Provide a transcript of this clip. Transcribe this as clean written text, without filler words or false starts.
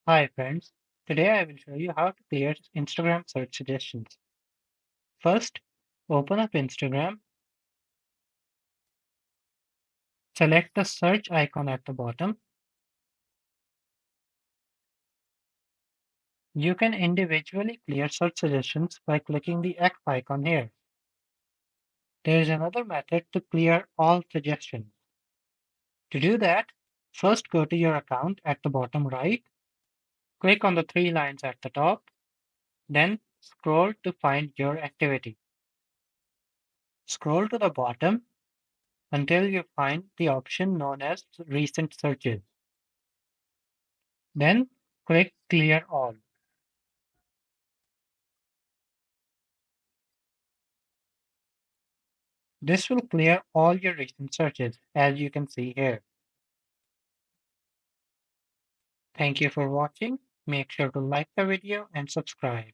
Hi friends, today I will show you how to clear Instagram search suggestions. First, open up Instagram, select the search icon at the bottom. You can individually clear search suggestions by clicking the X icon here. There is another method to clear all suggestions. To do that, first go to your account at the bottom right, click on the three lines at the top, then scroll to find your activity. Scroll to the bottom until you find the option known as recent searches. Then click Clear All. This will clear all your recent searches, as you can see here. Thank you for watching. Make sure to like the video and subscribe.